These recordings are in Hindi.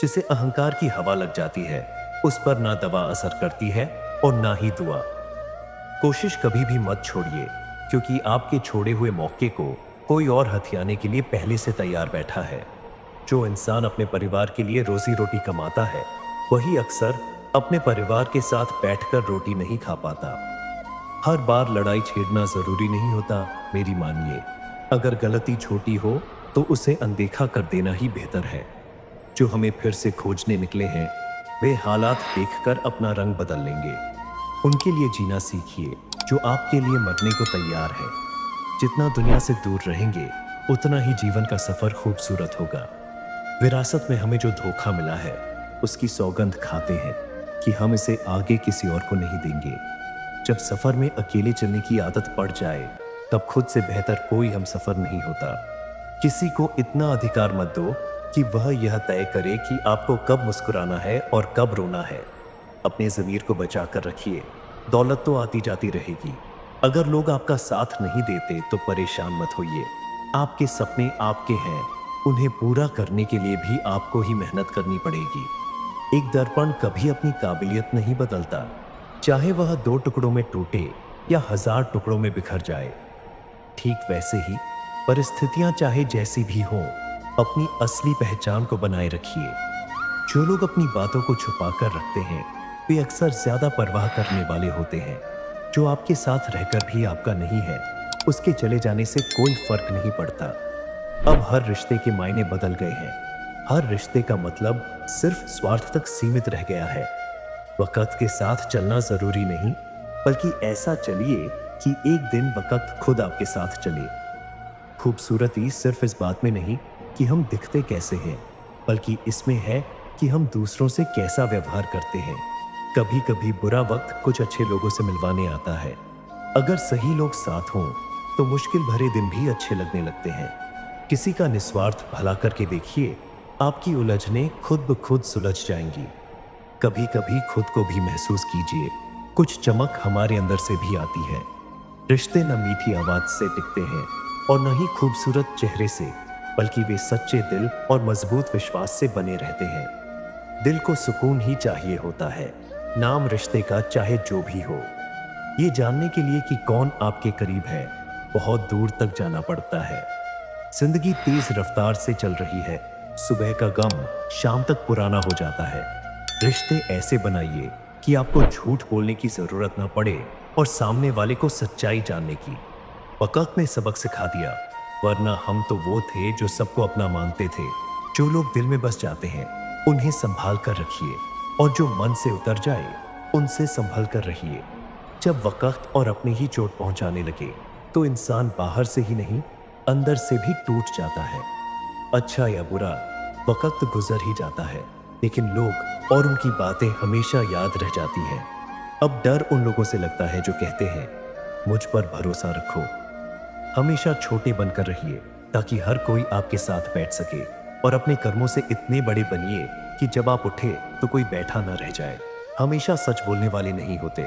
जिसे अहंकार की हवा लग जाती है, उस पर ना दवा असर करती है और ना ही दुआ। कोशिश कभी भी मत छोड़िए, क्योंकि आपके छोड़े हुए मौके को कोई और हथियाने के लिए पहले से तैयार बैठा है। जो इंसान अपने परिवार के लिए रोजी रोटी कमाता है, वही अक्सर अपने परिवार के साथ बैठकर रोटी नहीं खा पाता। हर बार लड़ाई छेड़ना जरूरी नहीं होता, मेरी मानिए। अगर गलती छोटी हो तो उसे अनदेखा कर देना ही बेहतर है। जो हमें फिर से खोजने निकले हैं, वे हालात देखकर अपना रंग बदल लेंगे। उनके लिए जीना सीखिए जो आपके लिए मरने को तैयार है। जितना दुनिया से दूर रहेंगे, उतना ही जीवन का सफर खूबसूरत होगा। विरासत में हमें जो धोखा मिला है, उसकी सौगंध खाते हैं कि हम इसे आगे किसी और को नहीं देंगे। जब सफर में अकेले चलने की आदत पड़ जाए, तब खुद से बेहतर कोई हम सफर नहीं होता। किसी को इतना अधिकार मत दो कि वह यह तय करे कि आपको कब मुस्कुराना है और कब रोना है। अपने ज़मीर को बचा कर रखिए। दौलत तो आती जाती रहेगी। अगर लोग आपका साथ नहीं देते तो परेशान मत होइए। आपके सपने आपके हैं, उन्हें पूरा करने के लिए भी आपको ही मेहनत करनी पड़ेगी। एक दर्पण कभी अपनी काबिलियत नहीं बदलता, चाहे वह 2 टुकड़ों में टूटे या 1000 टुकड़ों में बिखर जाए। ठीक वैसे ही परिस्थितियां चाहे जैसी भी हों, अपनी असली पहचान को बनाए रखिए। जो लोग अपनी बातों को छुपा कर रखते हैं, वे अक्सर ज्यादा परवाह करने वाले होते हैं। जो आपके साथ रहकर भी आपका नहीं है, उसके चले जाने से कोई फर्क नहीं पड़ता। अब हर रिश्ते के मायने बदल गए हैं। हर रिश्ते का मतलब सिर्फ स्वार्थ तक सीमित रह गया है। वक्त के साथ चलना जरूरी नहीं, बल्कि ऐसा चलिए कि एक दिन वक्त खुद आपके साथ चले। खूबसूरती सिर्फ इस बात में नहीं कि हम दिखते कैसे हैं, बल्कि इसमें है कि हम दूसरों से कैसा व्यवहार करते हैं। कभी कभी बुरा वक्त कुछ अच्छे लोगों से मिलवाने आता है। अगर सही लोग साथ हों, तो मुश्किल भरे दिन भी अच्छे लगने लगते हैं। किसी का निस्वार्थ भला करके देखिए, आपकी उलझनें खुद ब खुद सुलझ जाएंगी। कभी कभी खुद को भी महसूस कीजिए, कुछ चमक हमारे अंदर से भी आती है। रिश्ते न मीठी आवाज से टिकते हैं और न ही खूबसूरत चेहरे से, बल्कि वे सच्चे दिल और मजबूत विश्वास से बने रहते हैं। दिल को सुकून ही चाहिए होता है, नाम रिश्ते का चाहे जो भी हो। ये जानने के लिए कि कौन आपके करीब है, बहुत दूर तक जाना पड़ता है। जिंदगी तेज रफ्तार से चल रही है। सुबह का गम शाम तक पुराना हो जाता है। रिश्ते ऐसे बनाइए कि आपको झूठ बोलने की जरूरत ना पड़े और सामने वाले को सच्चाई जानने की। वक्त ने सबक सिखा दिया, वरना हम तो वो थे जो सबको अपना मानते थे। जो लोग दिल में बस जाते हैं, उन्हें संभाल कर रखिए, और जो मन से उतर जाए, उनसे संभल कर रहिए। जब वक्त और अपनी ही चोट पहुंचाने लगे, तो इंसान बाहर से ही नहीं, अंदर से भी टूट जाता है। अच्छा या बुरा, वक्त गुजर ही जाता है, लेकिन लोग और उनकी बातें हमेशा याद रह जाती हैं। अब डर उन लोगों से लगता है जो कहते हैं, मुझ पर भरोसा रखो। हमेशा छोटे बनकर रहिए, ताकि हर कोई आपके साथ बैठ सके, और अपने कर्मों से इतने बड़े बनिए कि जब आप उठे तो कोई बैठा न रह जाए। हमेशा सच बोलने वाले नहीं होते,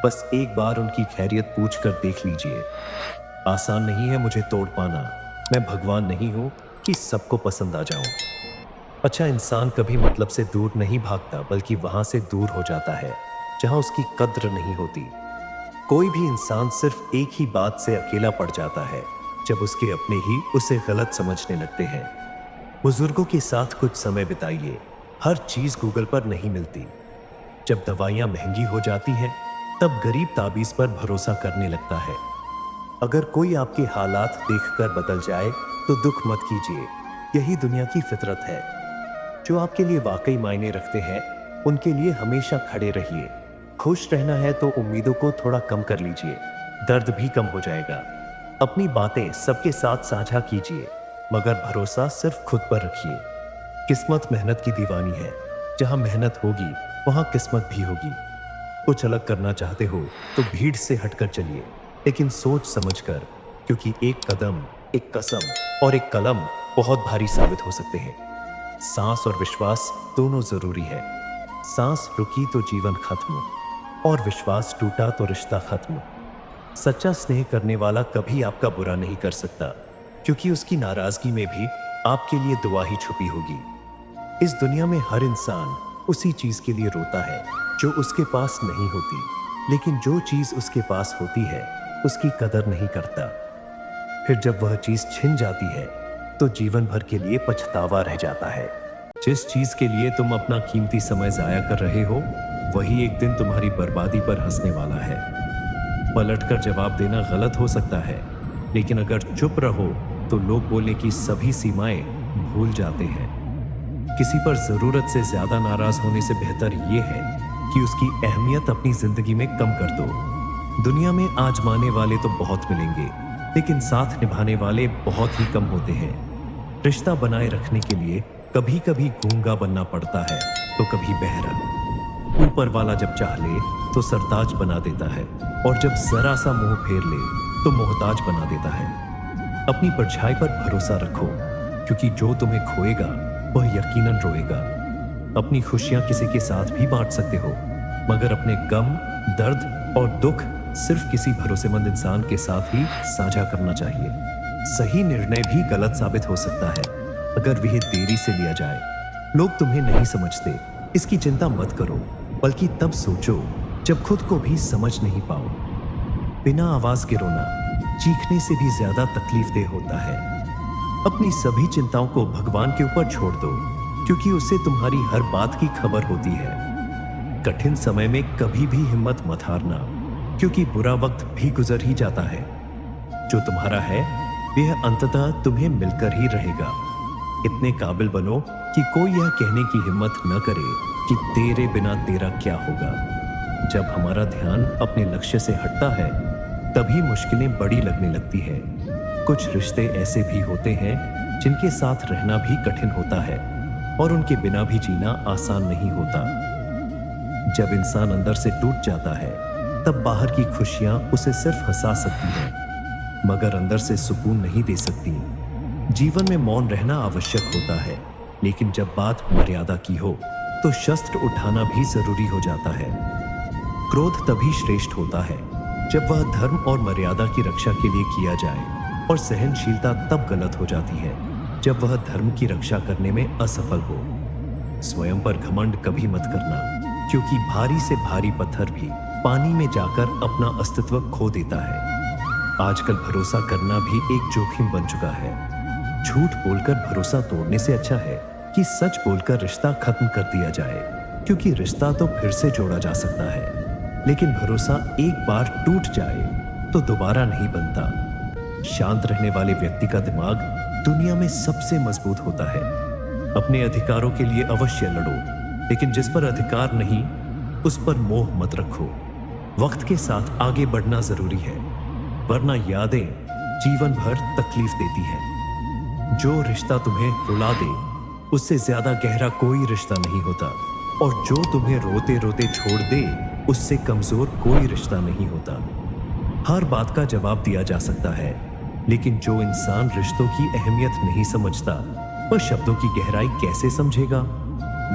बस एक बार उनकी खैरियत पूछ कर देख लीजिए। आसान नहीं है मुझे तोड़ पाना, मैं भगवान नहीं हूं कि सबको पसंद आ जाऊं। अच्छा इंसान कभी मतलब से दूर नहीं भागता, बल्कि वहां से दूर हो जाता है जहां उसकी कद्र नहीं होती। कोई भी इंसान सिर्फ एक ही बात से अकेला पड़ जाता है, जब उसके अपने ही उसे गलत समझने लगते हैं। बुजुर्गों के साथ कुछ समय बिताइए। हर चीज गूगल पर नहीं मिलती। जब दवाइयां महंगी हो जाती हैं, तब गरीब ताबीज पर भरोसा करने लगता है। अगर कोई आपके हालात देखकर बदल जाए, तो दुख मत कीजिए, यही दुनिया की फितरत है। जो आपके लिए वाकई मायने रखते हैं, उनके लिए हमेशा खड़े रहिए। खुश रहना है तो उम्मीदों को थोड़ा कम कर लीजिए, दर्द भी कम हो जाएगा। अपनी बातें सबके साथ साझा कीजिए, मगर भरोसा सिर्फ खुद पर रखिए। किस्मत मेहनत की दीवानी है, जहां मेहनत होगी वहां किस्मत भी होगी। कुछ अलग करना चाहते हो तो भीड़ से हटकर चलिए, लेकिन सोच समझकर, क्योंकि एक कदम, एक कसम और एक कलम बहुत भारी साबित हो सकते हैं। सांस और विश्वास दोनों जरूरी है। सांस रुकी तो जीवन खत्म, और विश्वास टूटा तो रिश्ता खत्म। सच्चा स्नेह करने वाला कभी आपका बुरा नहीं कर सकता, क्योंकि उसकी नाराजगी में भी आपके लिए दुआ ही छुपी होगी। इस दुनिया में हर इंसान उसी चीज के लिए रोता है जो उसके पास नहीं होती, लेकिन जो चीज उसके पास होती है उसकी कदर नहीं करता। फिर जब वह चीज छिन जाती है तो जीवन भर के लिए पछतावा रह जाता है। जिस चीज के लिए तुम अपना कीमती समय जाया कर रहे हो वही एक दिन तुम्हारी बर्बादी पर हंसने वाला है। पलटकर जवाब देना गलत हो सकता है, लेकिन अगर चुप रहो तो लोग बोलने की सभी सीमाएं भूल जाते हैं। किसी पर जरूरत से ज्यादा नाराज होने से बेहतर यह है कि उसकी अहमियत अपनी जिंदगी में कम कर दो। दुनिया में आजमाने वाले तो बहुत मिलेंगे, लेकिन साथ निभाने वाले बहुत ही कम होते हैं। रिश्ता बनाए रखने के लिए कभी कभी गूंगा बनना पड़ता है तो कभी बहरा। ऊपर वाला जब चाह ले तो सरताज बना देता है, और जब जरा सा मुंह फेर ले तो मोहताज बना देता है। अपनी परछाई पर भरोसा रखो, क्योंकि जो तुम्हें खोएगा वह यकीनन रोएगा। अपनी खुशियां किसी के साथ भी बांट सकते हो, मगर अपने गम, दर्द और दुख सिर्फ किसी भरोसेमंद इंसान के साथ ही साझा करना चाहिए। सही निर्णय भी गलत साबित हो सकता है अगर वह देरी से लिया जाए। लोग तुम्हें नहीं समझते, इसकी चिंता मत करो, बल्कि तब सोचो जब खुद को भी समझ नहीं पाओ। बिना आवाज के रोना चीखने से भी ज्यादा तकलीफदेह होता है। अपनी सभी चिंताओं को भगवान के ऊपर छोड़ दो, क्योंकि उससे तुम्हारी हर बात की खबर होती है। कठिन समय में कभी भी हिम्मत मत हारना, क्योंकि बुरा वक्त भी गुजर ही जाता है। जो तुम्हारा है वह अंततः तुम्हें मिलकर ही रहेगा। इतने काबिल बनो कि कोई यह कहने की हिम्मत न करे कि तेरे बिना तेरा क्या होगा। जब हमारा ध्यान अपने लक्ष्य से हटता है तभी मुश्किलें बड़ी लगने लगती है। कुछ रिश्ते ऐसे भी होते हैं जिनके साथ रहना भी कठिन होता है, और उनके बिना भी जीना आसान नहीं होता। जब इंसान अंदर से टूट जाता है तब बाहर की खुशियां उसे सिर्फ हंसा सकती हैं, मगर अंदर से सुकून नहीं दे सकती। जीवन में मौन रहना आवश्यक होता है, लेकिन जब बात मर्यादा की हो तो शस्त्र उठाना भी जरूरी हो जाता है। क्रोध तभी श्रेष्ठ होता है जब वह धर्म और मर्यादा की रक्षा के लिए किया जाए, और सहनशीलता तब गलत हो जाती है जब वह धर्म की रक्षा करने में असफल हो। स्वयं पर घमंड कभी मत करना, क्योंकि भारी से भारी पत्थर भी पानी में जाकर अपना अस्तित्व खो देता है। आजकल भरोसा करना भी एक जोखिम बन चुका है। झूठ बोलकर भरोसा तोड़ने से अच्छा है कि सच बोलकर रिश्ता खत्म कर दिया जाए, क्योंकि रिश्ता तो फिर से जोड़ा जा सकता है, लेकिन भरोसा एक बार टूट जाए तो दोबारा नहीं बनता। शांत रहने वाले व्यक्ति का दिमाग दुनिया में सबसे मजबूत होता है। अपने अधिकारों के लिए अवश्य लड़ो, लेकिन जिस पर अधिकार नहीं उस पर मोह मत रखो। वक्त के साथ आगे बढ़ना जरूरी है, वरना यादें जीवन भर तकलीफ देती हैं। जो रिश्ता तुम्हें रुला दे उससे ज्यादा गहरा कोई रिश्ता नहीं होता, और जो तुम्हें रोते रोते छोड़ दे उससे कमजोर कोई रिश्ता नहीं होता। हर बात का जवाब दिया जा सकता है, लेकिन जो इंसान रिश्तों की अहमियत नहीं समझता वह शब्दों की गहराई कैसे समझेगा।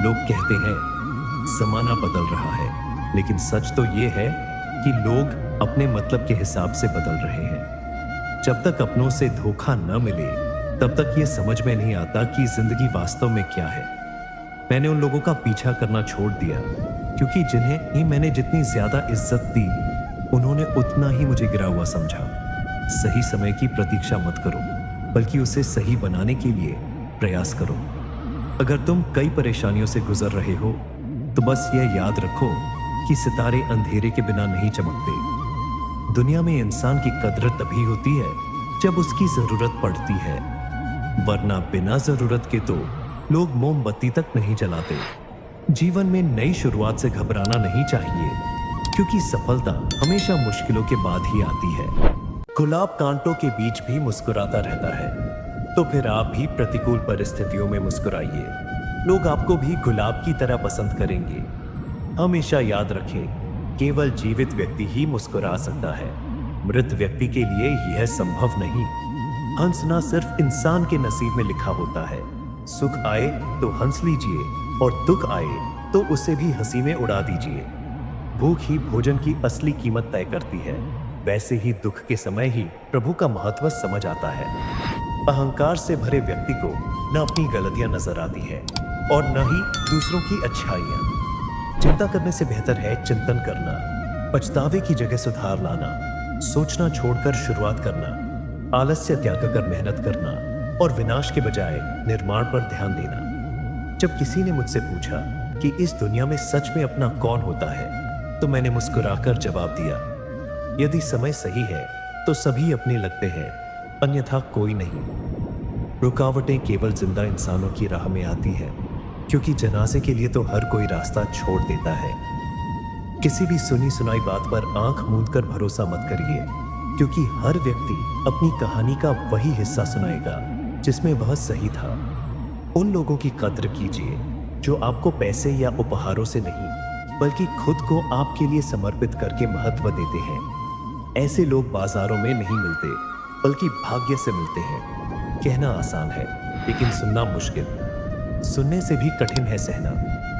लोग कहते हैं जमाना बदल रहा है, लेकिन सच तो यह है कि लोग अपने मतलब के हिसाब से बदल रहे हैं। जब तक अपनों से धोखा न मिले तब तक यह समझ में नहीं आता कि जिंदगी वास्तव में क्या है। मैंने उन लोगों का पीछा करना छोड़ दिया, क्योंकि जिन्हें ही मैंने जितनी ज्यादा इज्जत दी उन्होंने उतना ही मुझे गिरा हुआ समझा। सही समय की प्रतीक्षा मत करो, बल्कि उसे सही बनाने के लिए प्रयास करो। अगर तुम कई परेशानियों से गुजर रहे हो तो बस यह याद रखो कि सितारे अंधेरे के बिना नहीं चमकते। दुनिया में इंसान की कदर तभी होती है जब उसकी जरूरत पड़ती है, वरना बिना जरूरत के तो लोग मोमबत्ती तक नहीं जलाते। जीवन में नई शुरुआत से घबराना नहीं चाहिए, क्योंकि सफलता हमेशा मुश्किलों के बाद ही आती है। गुलाब कांटों के बीच भी मुस्कुराता रहता है, तो फिर आप भी प्रतिकूल परिस्थितियों में मुस्कुराइए। लोग आपको भी गुलाब की तरह पसंद करेंगे। हमेशा याद रखें, केवल जीवित व्यक्ति ही मुस्कुरा सकता है, मृत व्यक्ति के लिए यह संभव नहीं। हंसना सिर्फ इंसान के नसीब में लिखा होता है। सुख आए तो हंस लीजिए, और दुख आए तो उसे भी हंसी में उड़ा दीजिए। भूख ही भोजन की असली कीमत तय करती है, वैसे ही दुख के समय ही प्रभु का महत्व समझ आता है। अहंकार से भरे व्यक्ति को न अपनी गलतियां नजर आती है, और न ही दूसरों की अच्छाइयाँ। चिंता करने से बेहतर है चिंतन करना, पछतावे की जगह सुधार लाना, सोचना छोड़कर शुरुआत करना, आलस्य त्याग कर मेहनत करना और विनाश के बजाय निर्माण पर ध्यान देना। जब किसी ने मुझसे पूछा कि इस दुनिया में सच में अपना कौन होता है, तो मैंने मुस्कुराकर जवाब दिया, यदि समय सही है तो सभी अपने लगते हैं, अन्यथा कोई नहीं। रुकावटें केवल जिंदा इंसानों की राह में आती हैं, क्योंकि जनाजे के लिए तो हर कोई रास्ता छोड़ देता है। किसी भी सुनी सुनाई बात पर आंख मूंद कर भरोसा मत करिए, क्योंकि हर व्यक्ति अपनी कहानी का वही हिस्सा सुनाएगा जिसमें वह सही था। उन लोगों की कद्र कीजिए जो आपको पैसे या उपहारों से नहीं, बल्कि खुद को आपके लिए समर्पित करके महत्व देते हैं। ऐसे लोग बाजारों में नहीं मिलते, बल्कि भाग्य से मिलते हैं। कहना आसान है, लेकिन सुनना मुश्किल। सुनने से भी कठिन है सहना,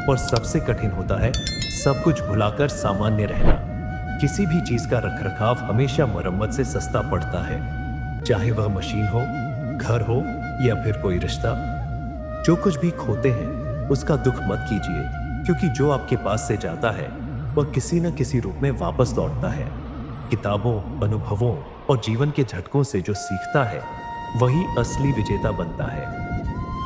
और सबसे कठिन होता है सब कुछ भुलाकर सामान्य रहना। किसी भी चीज का रखरखाव हमेशा मरम्मत से सस्ता पड़ता है, चाहे वह मशीन हो, घर हो या फिर कोई रिश्ता। जो कुछ भी खोते हैं उसका दुख मत कीजिए, क्योंकि जो आपके पास से जाता है वह किसी न किसी रूप में वापस लौटता है। किताबों, अनुभवों और जीवन के झटकों से जो सीखता है वही असली विजेता बनता है।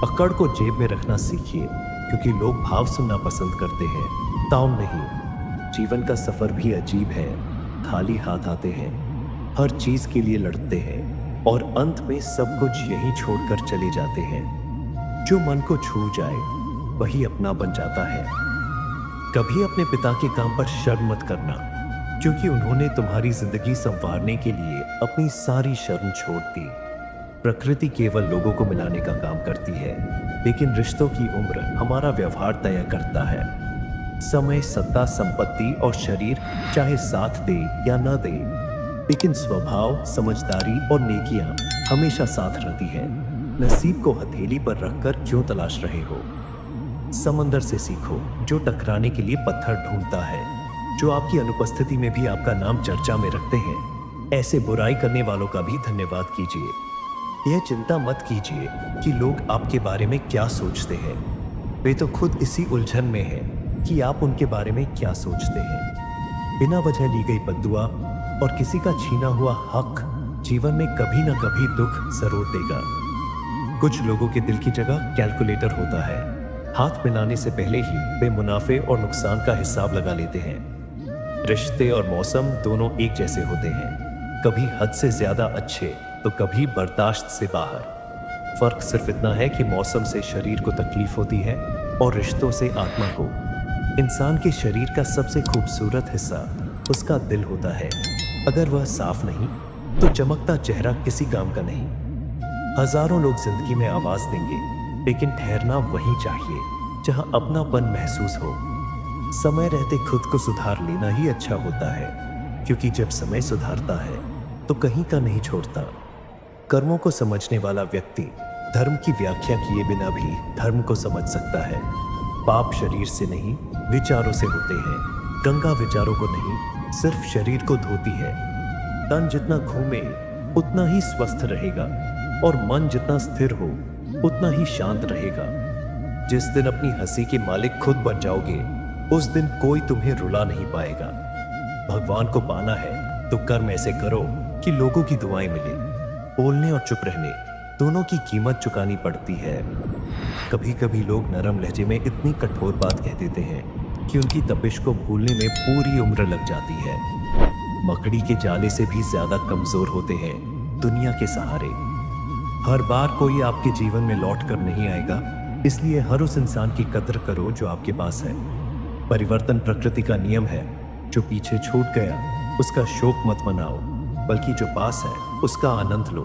अकड़ को जेब में रखना सीखिए, क्योंकि लोग भाव सुनना पसंद करते हैं, ताउम नहीं। जीवन का सफर भी अजीब है, खाली हाथ आते हैं, हर चीज के लिए लड़ते हैं और अंत में सब कुछ यहीं छोड़कर चले जाते हैं। जो मन को छू जाए वही अपना बन जाता है। कभी अपने पिता के काम पर शर्म मत करना, क्योंकि उन्होंने तुम्हारी जिंदगी संवारने के लिए अपनी सारी शर्म छोड़ दी। प्रकृति केवल लोगों को मिलाने का काम करती है, लेकिन रिश्तों की उम्र हमारा व्यवहार तय करता है। समय, सत्ता, संपत्ति और शरीर चाहे साथ दे या न दे, लेकिन स्वभाव, समझदारी और नेकियां हमेशा साथ रहती है। नसीब को हथेली पर रखकर क्यों तलाश रहे हो? समंदर से सीखो, जो टकराने के लिए पत्थर ढूंढता है, जो आपकी अनुपस्थिति में भी आपका नाम चर्चा में रखते हैं। ऐसे बुराई करने वालों का भी धन्यवाद कीजिए। यह चिंता मत कीजिए कि लोग आपके बारे में क्या सोचते हैं। वे तो खुद इसी उलझन में हैं कि आप उनके बारे में क्या सोचते हैं। बिना वजह ली गई बद्दुआ और किसी का छीना हुआ हक जीवन में कभी ना कभी दुख जरूर देगा। कुछ लोगों के दिल की जगह कैलकुलेटर होता है। हाथ मिलाने से पहले ही वे मुनाफे और नुकसान का हिसाब लगा लेते हैं। रिश्ते और मौसम दोनों एक जैसे होते हैं, कभी हद से ज्यादा अच्छे तो कभी बर्दाश्त से बाहर। फर्क सिर्फ इतना है कि मौसम से शरीर को तकलीफ होती है और रिश्तों से आत्मा को। इंसान के शरीर का सबसे खूबसूरत हिस्सा उसका दिल होता है। अगर वह साफ नहीं तो चमकता चेहरा किसी काम का नहीं। हजारों लोग जिंदगी में आवाज देंगे, लेकिन ठहरना वहीं चाहिए जहां अपनापन महसूस हो। समय रहते खुद को सुधार लेना ही अच्छा होता है, क्योंकि जब समय सुधारता है तो कहीं का नहीं छोड़ता। कर्मों को समझने वाला व्यक्ति धर्म की व्याख्या किए बिना भी धर्म को समझ सकता है। पाप शरीर से नहीं, विचारों से होते हैं। गंगा विचारों को नहीं, सिर्फ शरीर को धोती है। तन जितना घूमे उतना ही स्वस्थ रहेगा, और मन जितना स्थिर हो उतना ही शांत रहेगा। जिस दिन अपनी हंसी के मालिक खुद बन जाओगे, उस दिन कोई तुम्हें रुला नहीं पाएगा। भगवान को पाना है तो कर्म ऐसे करो कि लोगों की दुआएं मिले। बोलने और चुप रहने दोनों की कीमत चुकानी पड़ती है। कभी कभी लोग नरम लहजे में इतनी कठोर बात कह देते हैं कि उनकी तपिश को भूलने में पूरी उम्र लग जाती है। मकड़ी के जाले से भी ज्यादा कमजोर होते हैं दुनिया के सहारे। हर बार कोई आपके जीवन में लौट कर नहीं आएगा, इसलिए हर उस इंसान की कद्र करो जो आपके पास है। परिवर्तन प्रकृति का नियम है। जो पीछे छूट गया उसका शोक मत मनाओ, बल्कि जो पास है उसका आनंद लो।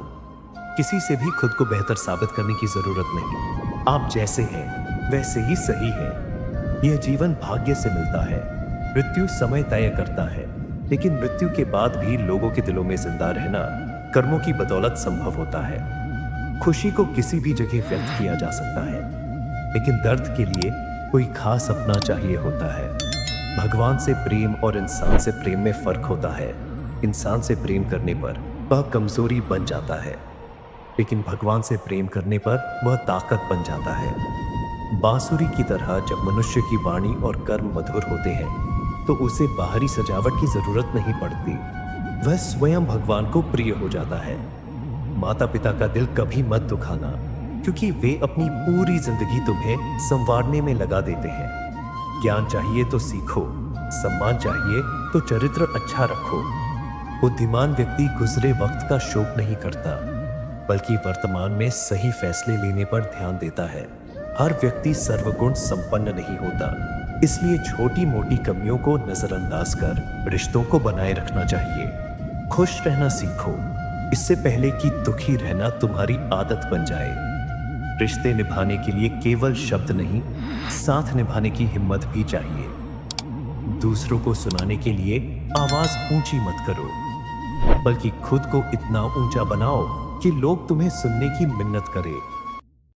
किसी से भी खुद को बेहतर साबित करने की जरूरत नहीं। आप जैसे हैं वैसे ही सही है। यह जीवन भाग्य से मिलता है। मृत्यु समय तय करता है, लेकिन मृत्यु के बाद भी लोगों के दिलों में जिंदा रहना कर्मों की बदौलत संभव होता है। खुशी को किसी भी जगह व्यक्त किया जा सकता है, लेकिन दर्द के लिए कोई खास अपना चाहिए होता है। भगवान से प्रेम और इंसान से प्रेम में फर्क होता है। इंसान से प्रेम करने पर वह कमजोरी बन जाता है, लेकिन भगवान से प्रेम करने पर वह ताकत बन जाता है। बांसुरी की तरह जब मनुष्य की वाणी और कर्म मधुर होते हैं तो उसे बाहरी सजावट की जरूरत नहीं पड़ती, वह स्वयं भगवान को प्रिय हो जाता है। माता पिता का दिल कभी मत दुखाना, क्योंकि वे अपनी पूरी जिंदगी तुम्हें संवारने में लगा देते हैं। ज्ञान चाहिए तो सीखो, सम्मान चाहिए तो चरित्र अच्छा रखो। बुद्धिमान व्यक्ति गुजरे वक्त का शोक नहीं करता, बल्कि वर्तमान में सही फैसले लेने पर ध्यान देता है। हर व्यक्ति सर्वगुण संपन्न नहीं होता, इसलिए छोटी मोटी कमियों को नजरअंदाज कर रिश्तों को बनाए रखना चाहिए। खुश रहना सीखो, इससे पहले कि दुखी रहना तुम्हारी आदत बन जाए। रिश्ते निभाने के लिए केवल शब्द नहीं, साथ निभाने की हिम्मत भी चाहिए। दूसरों को सुनाने के लिए आवाज ऊंची मत करो, बल्कि खुद को इतना ऊंचा बनाओ कि लोग तुम्हें सुनने की मिन्नत करें।